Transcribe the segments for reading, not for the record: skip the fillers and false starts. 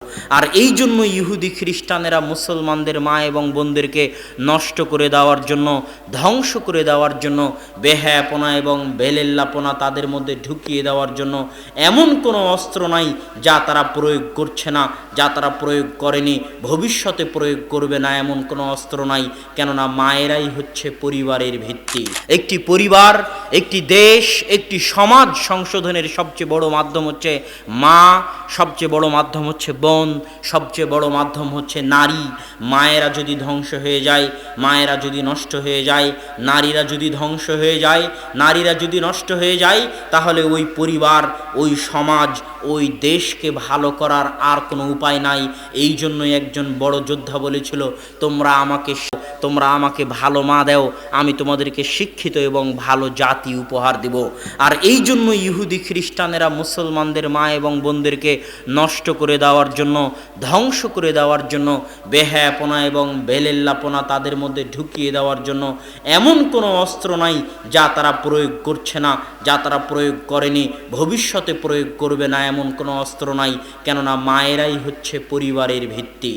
আর এই জন্য ইহুদি খ্রিস্টানেরা মুসলমানদের মা এবং বোনদেরকে নষ্ট করে দেওয়ার জন্য, ধ্বংস করে দেওয়ার জন্য, বেহায়াপনা এবং বেলেল্লাপনা তাদের মধ্যে ঢুকিয়ে দেওয়ার জন্য এমন কোনো অস্ত্র নাই যা তারা প্রয়োগ করছে না, যা তারা প্রয়োগ করেনি, ভবিষ্যতে প্রয়োগ করবে না, এমন কোনো অস্ত্র নাই। কেননা মায়েরাই হচ্ছে পরিবারের ভিত্তি। একটি পরিবার, একটি দেশ, একটি সমাজ সংশোধনের সবচেয়ে বড় মাধ্যম হচ্ছে মা, সবচেয়ে বড় মাধ্যম হচ্ছে বোন, সবচেয়ে বড় মাধ্যম হচ্ছে নারী। মায়েরা যদি ধ্বংস হয়ে যায়, মায়েরা যদি নষ্ট হয়ে যায়, নারীরা যদি ধ্বংস হয়ে যায়, নারীরা যদি নষ্ট হয়ে যায়, তাহলে ওই পরিবার, ওই সমাজ, ওই দেশকে ভালো করার আর কোনো উপায় নাই। এই জন্যই একজন বড় যোদ্ধা বলেছিল, তোমরা আমাকে ভালো মা দাও, আমি তোমাদেরকে শিক্ষিত এবং ভালো জাতি উপহার দেব। আর এই জন্য ইহুদি খ্রিস্টানেরা মুসলমানদের মা এবং বোনদেরকে নষ্ট করে দেওয়ার জন্য, ধ্বংস করে দেওয়ার জন্য, বেহায়াপনা এবং বেলেল্লাপনা তাদের মধ্যে ঢুকিয়ে দেওয়ার জন্য এমন কোনো অস্ত্র নাই যা তারা প্রয়োগ করছে না, যা তারা প্রয়োগ করেনি, ভবিষ্যতে প্রয়োগ করবে না, এমন কোনো অস্ত্র নাই। কেননা মায়েরাই হচ্ছে পরিবারের ভিত্তি।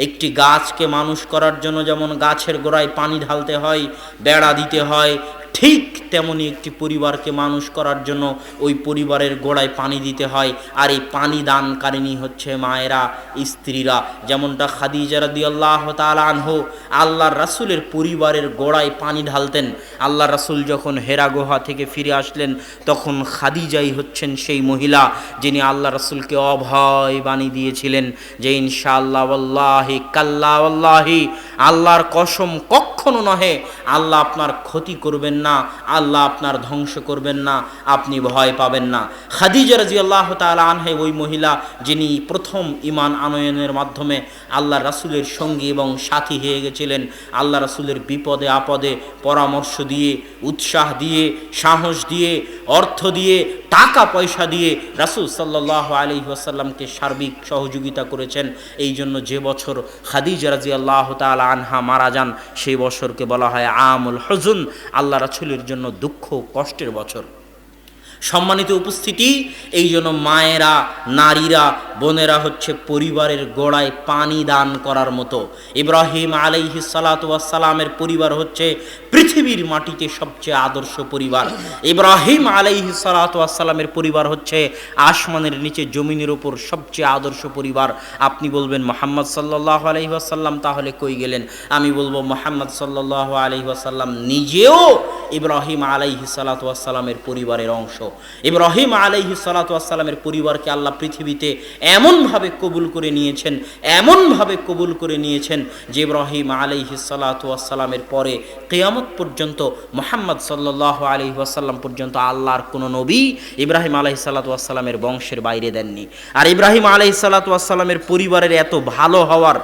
একটি গাছকে মানুষ করার জন্য যেমন গাছের গোড়ায় পানি ঢালতে হয়, বেড়া দিতে হয়, ঠিক তেমনি একটি পরিবারকে মানুষ করার জন্য ওই পরিবারের গোড়ায় পানি দিতে হয়। আর এই পানি দানকারিণী হচ্ছে মায়েরা, স্ত্রীরা। যেমনটা খাদিজা রাদিয়াল্লাহু তাআলা আনহু আল্লাহর রাসূলের পরিবারের গোড়ায় পানি ঢালতেন। আল্লাহর রাসূল যখন হেরা গুহা থেকে ফিরে আসলেন, তখন খাদিজাই হচ্ছেন সেই মহিলা যিনি আল্লাহ রাসূলকে অভয় বাণী দিয়েছিলেন যে ইনশাআল্লাহ ওয়াল্লাহি কাল্লা ওয়াল্লাহি, আল্লাহর কসম কখনো নহে, আল্লাহ আপনার ক্ষতি করবেন না, আল্লাহ আপনার ধ্বংস করবেন না, আপনি ভয় পাবেন না। খাদিজা রাদিয়াল্লাহু তাআলা আনহা ওই মহিলা যিনি প্রথম ঈমান আনয়নের মাধ্যমে আল্লাহ রাসূলের সঙ্গী এবং সাথী হয়ে গেছিলেন। আল্লাহ রাসূলের বিপদে আপদে পরামর্শ দিয়ে, উৎসাহ দিয়ে, সাহস দিয়ে, অর্থ দিয়ে, টাকা পয়সা দিয়ে রাসূল সাল্লাল্লাহু আলাইহি ওয়াসাল্লামকে সার্বিক সহযোগিতা করেছেন। এই জন্য যে বছর খাদিজা রাদিয়াল্লাহু তাআলা আনহা মারা যান, সেই বছরকে বলা হয় আমুল হুজুন, আল্লাহ রাসূলের জন্য দুঃখ কষ্টের বছর। সম্মানিত উপস্থিতি, এই জন্য মায়েরা, নারীরা, বোনেরা হচ্ছে পরিবারের গোড়ায় পানি দান করার মতো। ইব্রাহিম আলাইহিস সালাতু ওয়াস সালামের পরিবার হচ্ছে পৃথিবীর মাটিতে সবচেয়ে আদর্শ পরিবার। ইব্রাহিম আলাইহিস সালাতু ওয়াস সালামের পরিবার হচ্ছে আসমানের নিচে জমিনের উপর সবচেয়ে আদর্শ পরিবার। আপনি বলবেন মুহাম্মদ সাল্লাল্লাহু আলাইহি ওয়াসাল্লাম তাহলে কই গেলেন? আমি বলবো মুহাম্মদ সাল্লাল্লাহু আলাইহি ওয়াসাল্লাম নিজেও ইব্রাহিম আলাইহিস সালাতু ওয়াস সালামের পরিবারের অংশ। ইব্রাহিম আলাইহিস সালাতু ওয়াস সালামের পরিবারকে আল্লাহ পৃথিবীতে এমনভাবে কবুল করে নিয়েছেন, এমনভাবে কবুল করে নিয়েছেন যে ইব্রাহিম আলাইহিস সালাতু ওয়াস সালামের পরে কিয়ামত পর্যন্ত মুহাম্মদ সাল্লাল্লাহু আলাইহি ওয়াসাল্লাম পর্যন্ত আল্লাহর কোনো নবী ইব্রাহিম আলাইহিস সালাতু ওয়াস সালামের বংশের বাইরে দেননি। আর ইব্রাহিম আলাইহিস সালাতু ওয়াস সালামের পরিবারের এত ভালো হওয়ার,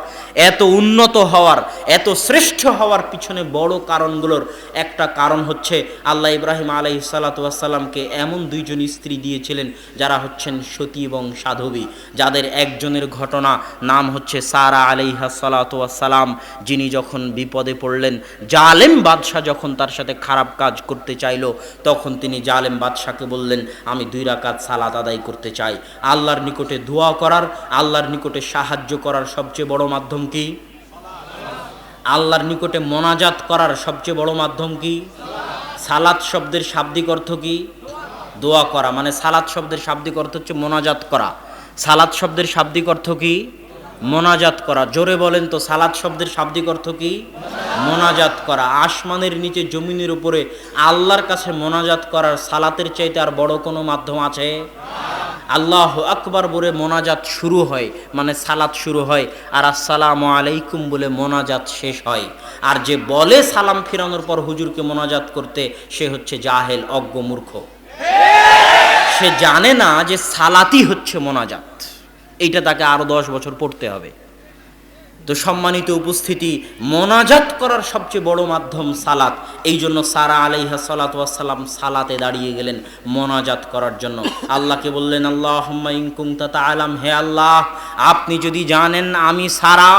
এত উন্নত হওয়ার, এত শ্রেষ্ঠ হওয়ার পিছনে বড় কারণগুলোর একটা কারণ হচ্ছে আল্লাহ ইব্রাহিম আলাইহিস সালাতু ওয়াস সালামকে এমন দুইজন স্ত্রী দিয়েছিলেন যারা হচ্ছেন সতী এবং সাধবী, যাদের একজনের ঘটনা নাম হচ্ছে সারা আলাইহা সালাতু ওয়াস সালাম, যিনি যখন বিপদে পড়লেন, জালেম বাদশাহ যখন তার সাথে খারাপ কাজ করতে চাইল, তখন তিনি জালেম বাদশাকে বললেন, আমি 2 রাকাত সালাত আদায় করতে চাই। আল্লাহর নিকটে দোয়া করার, আল্লাহর নিকটে সাহায্য করার সবচেয়ে বড় মাধ্যম কি? আল্লাহর নিকটে মোনাজাত করার সবচেয়ে বড় মাধ্যম কি? সালাত শব্দের শাব্দিক অর্থ কি? দোয়া করা। মানে সালাত শব্দের শাব্দিক অর্থ হচ্ছে মোনাজাত করা। সালাত শব্দের শাব্দিক অর্থ কি? মোনাজাত করা। জোরে বলেন তো, সালাত শব্দের শাব্দিক অর্থ কি? মোনাজাত করা। আসমানের নিচে জমিনের উপরে আল্লাহর কাছে মোনাজাত করার সালাতের চাইতে আর বড় কোনো মাধ্যম আছে? আল্লাহু আকবার বলে মোনাজাত শুরু হয়, মানে সালাত শুরু হয়, আর আসসালামু আলাইকুম বলে মোনাজাত শেষ হয়। আর যে বলে সালাম ফিরানোর পর হুজুরকে মোনাজাত করতে, সে হচ্ছে জাহেল, অজ্ঞ, মূর্খ। সে জানে না যে সালাতই হচ্ছে মোনাজাত। এইটা তাকে আরো 10 বছর পড়তে হবে। তো সম্মানিত উপস্থিতি, মোনাজাত করার সবচেয়ে বড় মাধ্যম সালাত। এই জন্য সারা আলাইহা সালাতু ওয়াসসালাম সালাতে দাঁড়িয়ে গেলেন মোনাজাত করার জন্য। আল্লাহকে বললেন, আল্লাহুম্মা ইন কুনতা তাআলাম, হে আল্লাহ, আপনি যদি জানেন আমি সারা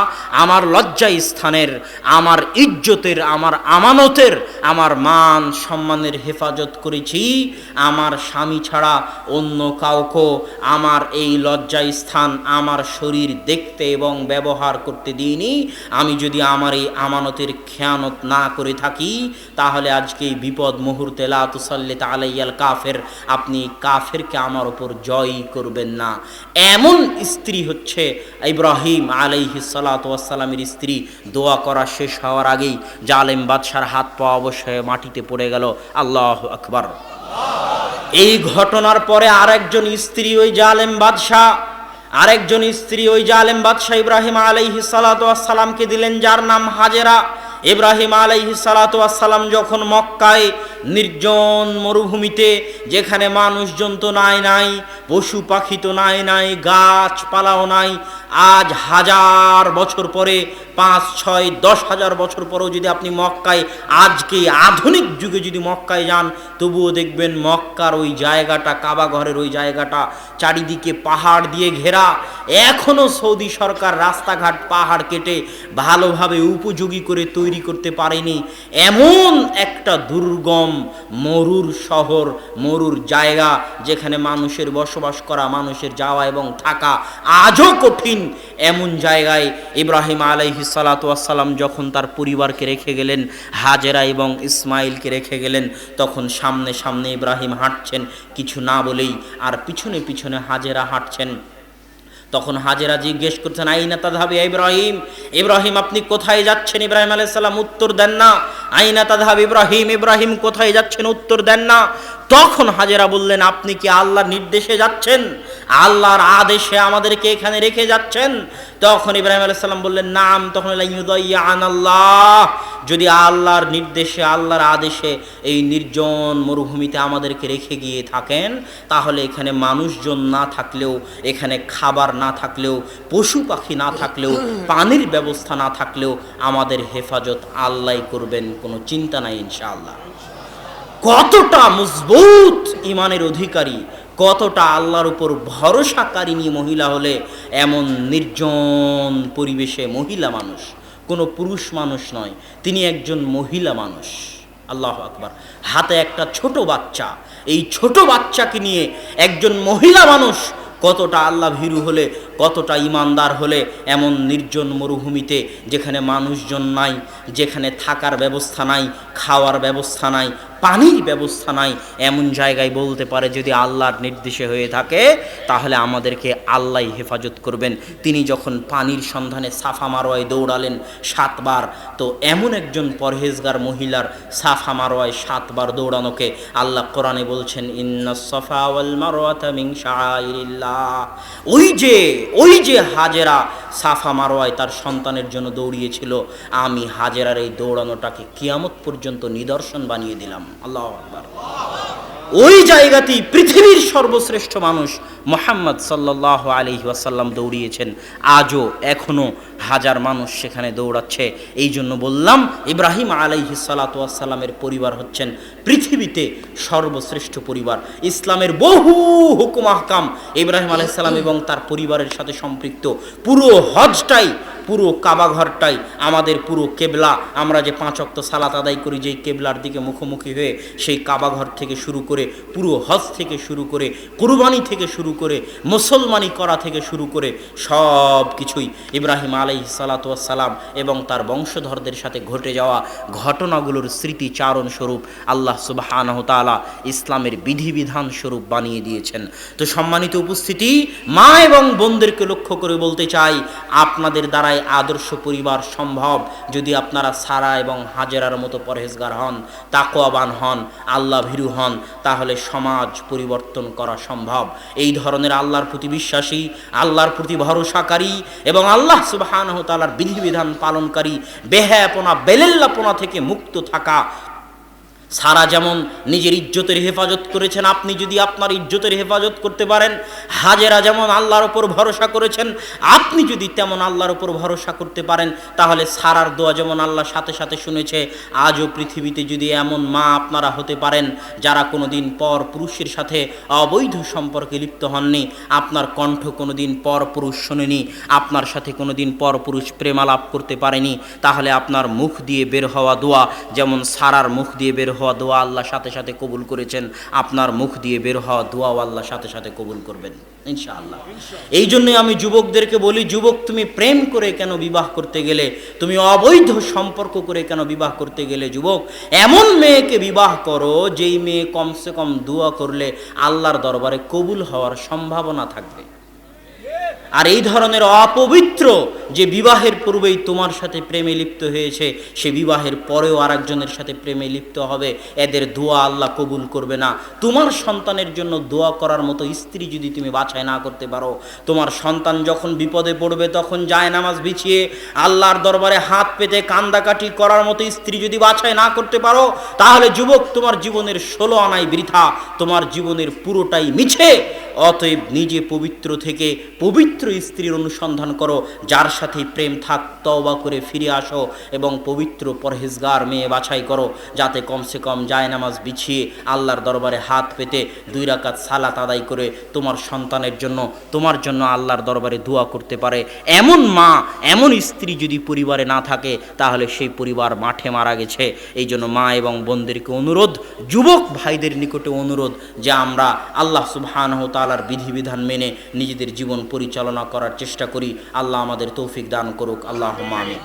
আমার লজ্জা স্থানের, আমার ইজ্জতের, আমার আমানতের, আমার মান সম্মানের হেফাজত করেছি, আমার স্বামী ছাড়া অন্য কাউকে আমার এই লজ্জা স্থান, আমার শরীর দেখতে এবং ব্যবহার করতে দিইনি, আমি যদি আমার এই আমানতের খেয়ানত না করে থাকি, তাহলে আজকে এই বিপদ মুহূর্তে লা তুসাল্লিত আলাইয়াল কাফের, আপনি কাফেরকে আমার উপর জয় করবেন না। এমন স্ত্রী হচ্ছে ইব্রাহিম আলাইহিস সালাতু ওয়াস সালামের স্ত্রী। দোয়া করা শেষ হওয়ার আগেই জালেম বাদশার হাত পা অবশ্যই মাটিতে পড়ে গেল। আল্লাহু আকবার। এই ঘটনার পরে আরেকজন স্ত্রী ওই জালেম বাদশাহ ইব্রাহিম আলাইহিস সালাতু ওয়াস সালামকে দিলেন, যার নাম হাজেরা। ইব্রাহিম আলাইহিস সালাতু ওয়াস সালাম যখন মক্কায় নির্জন মরুভূমিতে, যেখানে মানুষজন তো নাই, পশু পাখি তো নাই, গাছপালাও নাই, আজ 1000 বছর পরে, 5, 6, 10,000 বছর পরেও যদি আপনি মক্কায়, আজকে আধুনিক যুগে যদি মক্কায় যান, তবুও দেখবেন মক্কার ওই জায়গাটা, কাবা ঘরের ওই জায়গাটা চারিদিকে পাহাড় দিয়ে ঘেরা। এখনও সৌদি সরকার রাস্তাঘাট পাহাড় কেটে ভালোভাবে উপযোগী করে তৈরি করতে পারেনি। এমন একটা দুর্গম মরুর শহর, মরুর জায়গা, যেখানে মানুষের বসবাস করা, মানুষের যাওয়া এবং থাকা আজও কঠিন। এমন জায়গায় ইব্রাহিম আলাইহিস সালাতু ওয়াস সালাম যখন তার পরিবারকে রেখে গেলেন, হাজেরা এবং ইসমাইলকে রেখে গেলেন, তখন সামনে সামনে ইব্রাহিম হাঁটছেন কিছু না বলেই, আর পিছনে পিছনে হাজেরা হাঁটছেন। তখন হাজেরা জিজ্ঞেস করছেন, আইনা তাযহাবু ইয়া ইব্রাহিম, ইব্রাহিম আপনি কোথায় যাচ্ছেন? ইব্রাহিম আলাইহিস সালাম উত্তর দেন না। আইনা তাযহাবু ইব্রাহিম, ইব্রাহিম কোথায় যাচ্ছেন? উত্তর দেন না। তখন হাজেরা বললেন, আপনি কি আল্লাহর নির্দেশে যাচ্ছেন? আল্লাহর আদেশে আমাদেরকে এখানে রেখে যাচ্ছেন? তখন ইব্রাহিম আলাইহিস সালাম বললেন, নাম। তখন আল্লাহ, যদি আল্লাহর নির্দেশে, আল্লাহর আদেশে এই নির্জন মরুভূমিতে আমাদেরকে রেখে গিয়ে থাকেন, তাহলে এখানে মানুষজন না থাকলেও, এখানে খাবার না থাকলেও, পশু পাখি না থাকলেও, পানির ব্যবস্থা না থাকলেও আমাদের হেফাজত আল্লাহই করবেন, কোনো চিন্তা নাই ইনশাআল্লাহ। কতটা মজবুত ইমানের অধিকারী, কতটা আল্লাহর উপর ভরসাকারিনী মহিলা হলে এমন নির্জন পরিবেশে, মহিলা মানুষ, কোনো পুরুষ মানুষ নয়, তিনি একজন মহিলা মানুষ। আল্লাহু আকবার। হাতে একটা ছোট বাচ্চা, এই ছোট বাচ্চাকে নিয়ে একজন মহিলা মানুষ কতটা আল্লাহ ভীরু হলে, কতটা ইমানদার হলে এমন নির্জন মরুভূমিতে, যেখানে মানুষজন নাই, যেখানে থাকার ব্যবস্থা নাই, খাওয়ার ব্যবস্থা নাই, পানির ব্যবস্থা নাই, এমন জায়গায় বলতে পারে যদি আল্লাহর নির্দেশে হয়ে থাকে তাহলে আমাদেরকে আল্লাহই হেফাজত করবেন। তিনি যখন পানির সন্ধানে সাফা মারোয়ায় দৌড়ালেন 7 বার, তো এমন একজন পরহেজগার মহিলার সাফা মারোয়ায় 7 বার দৌড়ানোকে আল্লাহ কোরআনে বলছেন, ইন্নাস সাফা ওয়াল মারওয়াতা মিন শাআইরিল্লাহ। ওই যে হাজেরা সাফা মারোয়ায় তার সন্তানের জন্য দৌড়িয়েছিল, আমি হাজেরার এই দৌড়ানোটাকে কিয়ামত পর্যন্ত নিদর্শন বানিয়ে দিলাম। আল্লাহু আকবার। ওই জায়গাতেই পৃথিবীর সর্বশ্রেষ্ঠ মানুষ মুহাম্মদ সাল্লাল্লাহু আলাইহি ওয়াসাল্লাম দৌড়িয়েছেন। আজও এখনো হাজার মানুষ সেখানে দৌড়াচ্ছে। এই জন্য বললাম, ইব্রাহিম আলাইহিস সালাতু ওয়াস সালামের পরিবার হচ্ছেন পৃথিবীতে সর্বশ্রেষ্ঠ পরিবার। ইসলামের বহু হুকুম আহকাম ইব্রাহিম আলাইহিস সালাম এবং তার পরিবারের সাথে সম্পৃক্ত। পুরো হজটাই, পুরো কাবা ঘরটাই আমাদের পুরো কেবলা। আমরা যে 5 ওয়াক্ত সালাত আদায় করি যেই কেবলার দিকে মুখোমুখি হয়ে, সেই কাবা ঘর থেকে শুরু করে, পুরো হজ থেকে শুরু করে, কুরবানি থেকে শুরু করে, মুসলমানি করা থেকে শুরু করে সব কিছুই ইব্রাহিম আলাইহিস সালাতু ওয়াস সালাম এবং তার বংশধরদের সাথে ঘটে যাওয়া ঘটনাগুলোর স্মৃতিচারণ স্বরূপ আল্লাহ সুবহানাহু তাআলা ইসলামের বিধিবিধান স্বরূপ বানিয়ে দিয়েছেন। তো সম্মানিত উপস্থিতি, মা এবং বোনদেরকে লক্ষ্য করে বলতে চাই, আপনাদের দ্বারাই আদর্শ পরিবার সম্ভব যদি আপনারা সারা এবং হাজেরার মতো পরহেজগার হন, তাকওয়াবান হন, আল্লাহ ভীরু হন, তাহলে সমাজ পরিবর্তন করা সম্ভব। এই ধরনের আল্লাহর প্রতি বিশ্বাসী, আল্লাহর প্রতি ভরসাকারী এবং আল্লাহ সুবহানাহু তাআলার বিধিবিধান পালনকারী, বেহায়াপনা বেলেল্লাপনা থেকে মুক্ত থাকা সারা যেমন নিজের ইজ্জতের হেফাজত করেছেন, আপনি যদি আপনার ইজ্জতের হেফাজত করতে পারেন, হাজেরা যেমন আল্লাহর ওপর ভরসা করেছেন, আপনি যদি তেমন আল্লাহর ওপর ভরসা করতে পারেন, তাহলে সারার দোয়া যেমন আল্লাহ সাথে সাথে শুনেছে, আজও পৃথিবীতে যদি এমন মা আপনারা হতে পারেন যারা কোনোদিন পর পুরুষের সাথে অবৈধ সম্পর্কে লিপ্ত হননি, আপনার কণ্ঠ কোনোদিন পর পুরুষ শোনেনি, আপনার সাথে কোনোদিন পর পুরুষ প্রেমালাপ করতে পারেনি, তাহলে আপনার মুখ দিয়ে বের হওয়া দোয়া যেমন সারার মুখ দিয়ে বের হওয়া দোয়া আল্লাহ সাথে সাথে কবুল করেছেন, আপনার মুখ দিয়ে বের হওয়া দোয়াও আল্লাহ সাথে সাথে কবুল করবেন ইনশাআল্লাহ। এই জন্যই আমি যুবকদেরকে বলি, যুবক তুমি প্রেম করে কেন বিবাহ করতে গেলে, তুমি অবৈধ সম্পর্ক করে কেন বিবাহ করতে গেলে, যুবক এমন মেয়েকে বিবাহ করো যেই মেয়ে কমসে কম দোয়া করলে আল্লাহর দরবারে কবুল হওয়ার সম্ভাবনা থাকবে। আর এই ধরনের অপবিত্র যে বিবাহের পূর্বেই তোমার সাথে প্রেমে লিপ্ত হয়েছে, সে বিবাহের পরেও আরেকজনের সাথে প্রেমে লিপ্ত হবে, এদের দোয়া আল্লাহ কবুল করবে না। তোমার সন্তানের জন্য দোয়া করার মতো স্ত্রী যদি তুমি বাছাই না করতে পারো, তোমার সন্তান যখন বিপদে পড়বে তখন জায়নামাজ বিছিয়ে আল্লাহর দরবারে হাত পেতে কান্দাকাটি করার মতো স্ত্রী যদি বাছাই না করতে পারো, তাহলে যুবক তোমার জীবনের 16 আনাই বৃথা, তোমার জীবনের পুরোটাই মিছে। অতএব নিজে পবিত্র থেকে পবিত্র স্ত্রীর অনুসন্ধান করো, যার সাথে প্রেম থাক, তওবা করে ফিরে আসো এবং পবিত্র পরহেজগার মেয়ে বাছাই করো, যাতে কমসে কম জায়নামাজ বিছিয়ে আল্লাহর দরবারে হাত পেতে 2 রাকাত সালাত আদায় করে তোমার সন্তানের জন্য, তোমার জন্য আল্লাহর দরবারে দোয়া করতে পারে। এমন মা, এমন স্ত্রী যদি পরিবারে না থাকে, তাহলে সেই পরিবার মাঠে মারা গেছে। এই জন্য মা এবং বোনদেরকে অনুরোধ, যুবক ভাইদের নিকটে অনুরোধ, যে আমরা আল্লাহ সুবহানাহু ওয়া তাআলার বিধিবিধান মেনে নিজেদের জীবন পরিচালনা করার চেষ্টা করি। আল্লাহ আমাদের তৌফিক দান করুক। আল্লাহুম্মা আমিন।